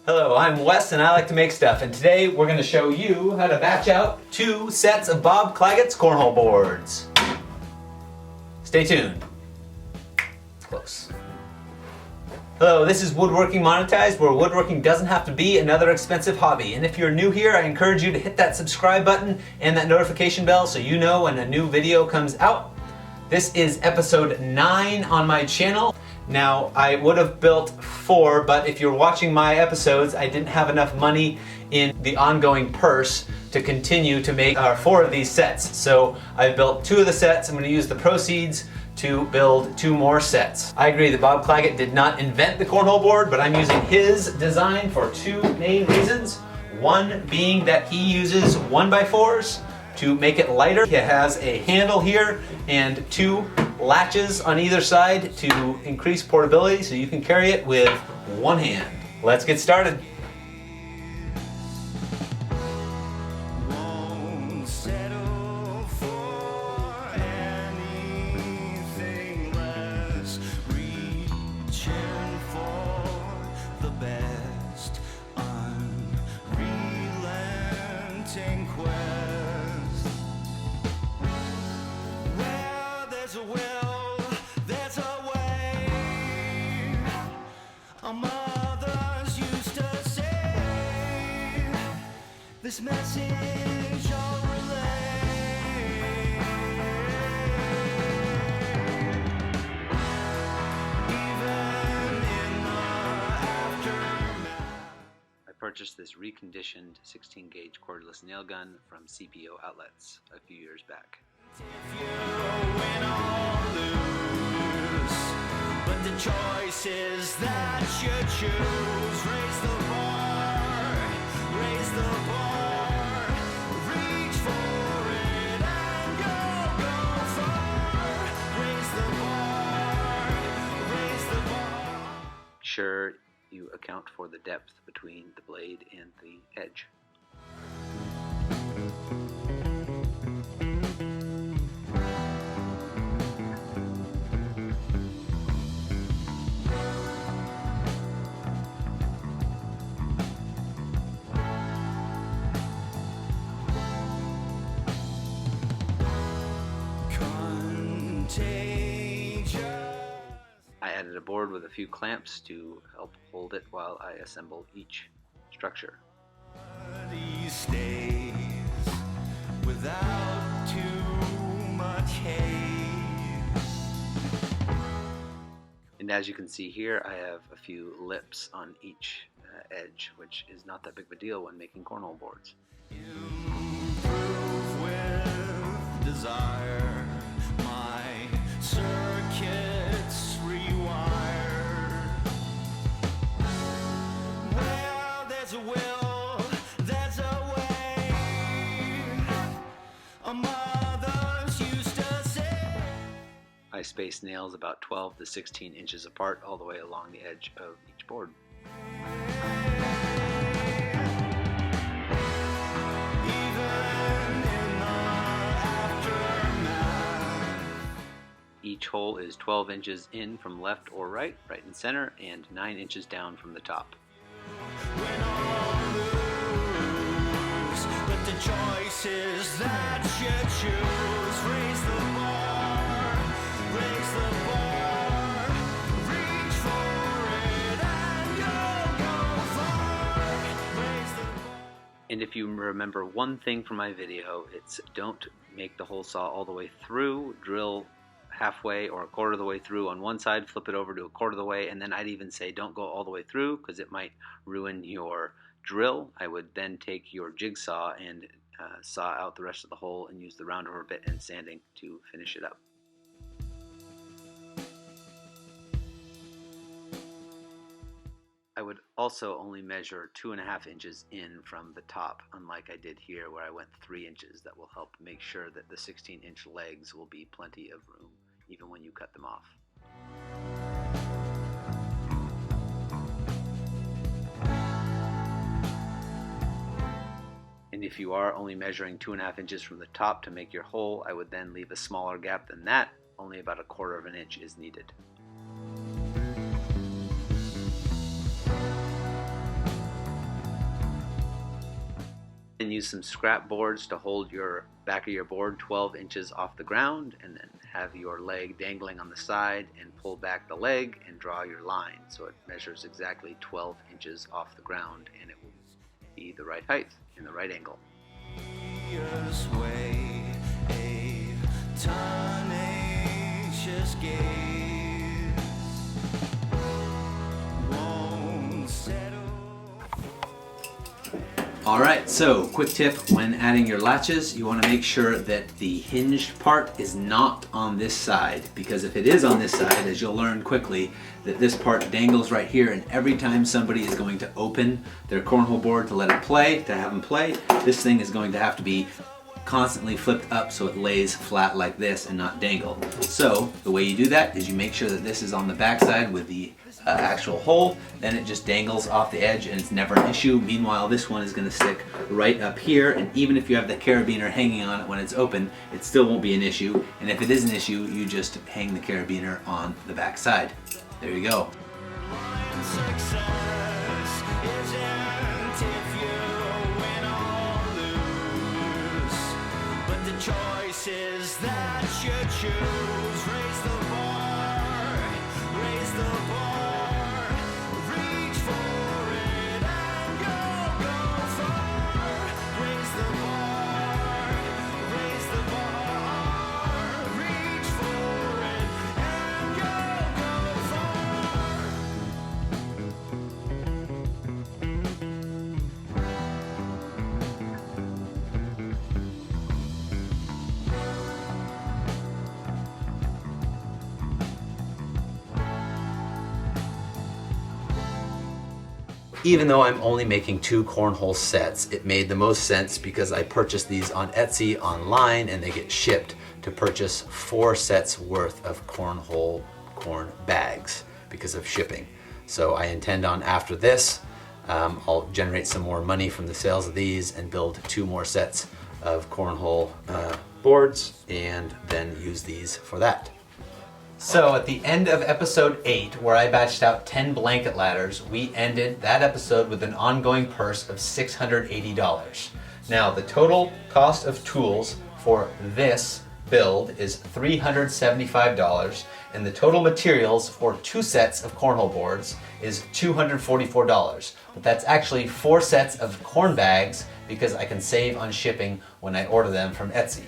Hello, I'm Wes and I like to make stuff, and today we're going to show you how to batch out 2 sets of Bob Clagett's cornhole boards. Stay tuned. Close. Hello, this is Woodworking Monetized, where woodworking doesn't have to be another expensive hobby. And if you're new here, I encourage you to hit that subscribe button and that notification bell so you know when a new video comes out. This is episode 9 on my channel. Now, I would have built 4, but if you're watching my episodes, I didn't have enough money in the ongoing purse to continue to make 4 of these sets. So I built 2 of the sets. I'm going to use the proceeds to build 2 more sets. I agree that Bob Clagett did not invent the cornhole board, but I'm using his design for 2 main reasons. One being that he uses 1x4s to make it lighter. He has a handle here and 2 latches on either side to increase portability so you can carry it with one hand. Let's get started. This message I'll relay. Even in the aftermath. I purchased this reconditioned 16 gauge cordless nail gun from CPO outlets a few years back. If you win or lose, but the choice is that you choose. Raise the bar, raise the bar. Sure, you account for the depth between the blade and the edge. I added a board with a few clamps to help hold it while I assemble each structure. Stays without too much haze. And as you can see here, I have a few lips on each edge, which is not that big of a deal when making cornhole boards. Improve with desire, my circuits rewire. Well, there's a will, there's a way. Our mothers used to say. I space nails about 12 to 16 inches apart all the way along the edge of each board. Each hole is 12 inches in from left or right, right and center, and 9 inches down from the top. Win or lose, but the choice is that you choose. Raise the bar, raise the bar, reach for it and you'll go far. Raise the bar. And if you remember one thing from my video, it's don't make the hole saw all the way through, drill halfway or a quarter of the way through on one side, flip it over to a quarter of the way, and then I'd even say don't go all the way through because it might ruin your drill. I would then take your jigsaw and saw out the rest of the hole and use the round over bit and sanding to finish it up. I would also only measure 2.5 inches in from the top, unlike I did here where I went 3 inches. That will help make sure that the 16-inch legs will be plenty of room even when you cut them off. And if you are only measuring 2.5 inches from the top to make your hole, I would then leave a smaller gap than that. Only about 1/4 of an inch is needed. then use some scrap boards to hold your back of your board 12 inches off the ground, and then have your leg dangling on the side and pull back the leg and draw your line so it measures exactly 12 inches off the ground, and it will be the right height and the right angle. Way, a tenacious gaze won't settle. Alright, so quick tip when adding your latches, you want to make sure that the hinged part is not on this side, because if it is on this side, as you'll learn quickly, that this part dangles right here, and every time somebody is going to open their cornhole board to let it play, to have them play, this thing is going to have to be constantly flipped up so it lays flat like this and not dangle. So the way you do that is you make sure that this is on the back side with the actual hole, then it just dangles off the edge and it's never an issue. Meanwhile, this one is going to stick right up here, and even if you have the carabiner hanging on it when it's open, it still won't be an issue. And if it is an issue, you just hang the carabiner on the back side. There you go. Success isn't if you win or lose, but the choices that you choose. Raise the bar, raise the bar, reach for it and go far. Raise the bar, reach for it and go far. Even though I'm only making 2 cornhole sets, it made the most sense because I purchased these on Etsy online and they get shipped to purchase 4 sets worth of cornhole corn bags because of shipping. So I intend on, after this, I'll generate some more money from the sales of these and build 2 more sets of cornhole boards and then use these for that. So at the end of episode 8, where I batched out 10 blanket ladders, we ended that episode with an ongoing purse of $680. Now the total cost of tools for this build is $375, and the total materials for 2 sets of cornhole boards is $244. But that's actually 4 sets of corn bags because I can save on shipping when I order them from Etsy.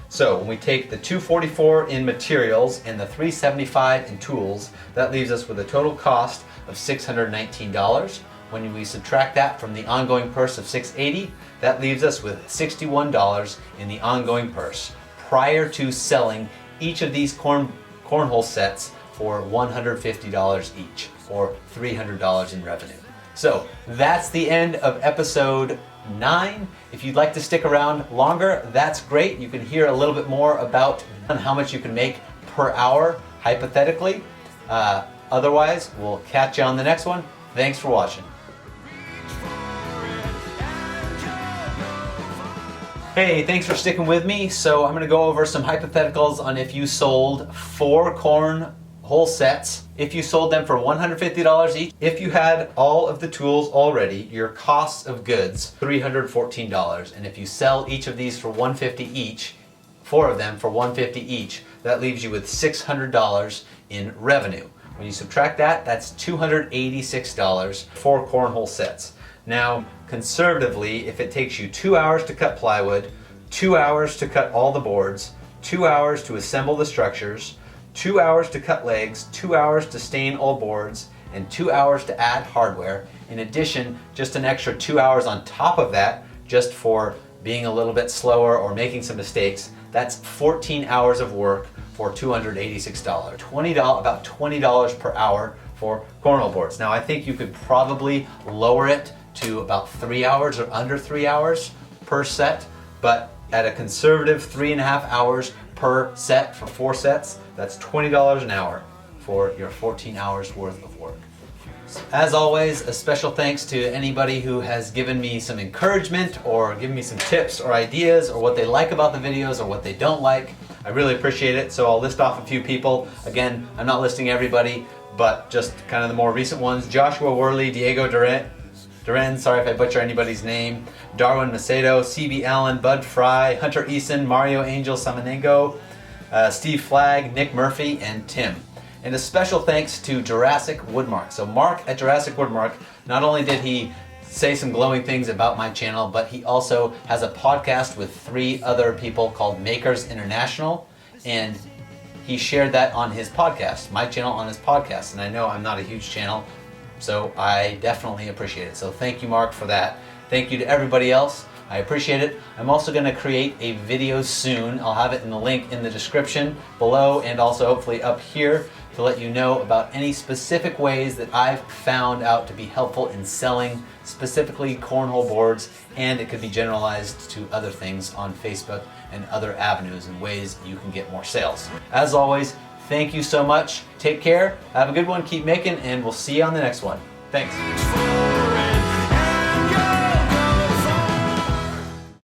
So when we take the $244 in materials and the $375 in tools, that leaves us with a total cost of $619. When we subtract that from the ongoing purse of $680, that leaves us with $61 in the ongoing purse, prior to selling each of these cornhole sets for $150 each, or $300 in revenue. So that's the end of episode 9. If you'd like to stick around longer, that's great. You can hear a little bit more about how much you can make per hour, hypothetically. Otherwise, we'll catch you on the next one. Thanks for watching. Hey, thanks for sticking with me. So I'm going to go over some hypotheticals on if you sold 4 cornhole sets. If you sold them for $150 each, if you had all of the tools already, your costs of goods, $314. And if you sell each of these for $150 each, 4 of them for $150 each, that leaves you with $600 in revenue. When you subtract that, that's $286 for cornhole sets. Now, conservatively, if it takes you 2 hours to cut plywood, 2 hours to cut all the boards, 2 hours to assemble the structures, 2 hours to cut legs, 2 hours to stain all boards, and 2 hours to add hardware. In addition, just an extra 2 hours on top of that, just for being a little bit slower or making some mistakes. That's 14 hours of work for $286. About $20 per hour for cornhole boards. Now I think you could probably lower it to about 3 hours or under 3 hours per set, but at a conservative 3.5 hours per set for 4 sets, that's $20 an hour for your 14 hours worth of work. As always, a special thanks to anybody who has given me some encouragement or given me some tips or ideas or what they like about the videos or what they don't like. I really appreciate it, so I'll list off a few people. Again, I'm not listing everybody, but just kind of the more recent ones. Joshua Worley, Diego Durant, Duran, sorry if I butcher anybody's name, Darwin Macedo, CB Allen, Bud Fry, Hunter Eason, Mario Angel Samanengo, Steve Flagg, Nick Murphy, and Tim. And a special thanks to Jurassic Woodmark. So Mark at Jurassic Woodmark, not only did he say some glowing things about my channel, but he also has a podcast with 3 other people called Makers International, and he shared that on his podcast, my channel on his podcast. And I know I'm not a huge channel, so I definitely appreciate it. So thank you, Mark, for that. Thank you to everybody else. I appreciate it. I'm also going to create a video soon. I'll have it in the link in the description below and also hopefully up here to let you know about any specific ways that I've found out to be helpful in selling specifically cornhole boards, and it could be generalized to other things on Facebook and other avenues and ways you can get more sales. As always, thank you so much. Take care, have a good one, keep making, and we'll see you on the next one. Thanks.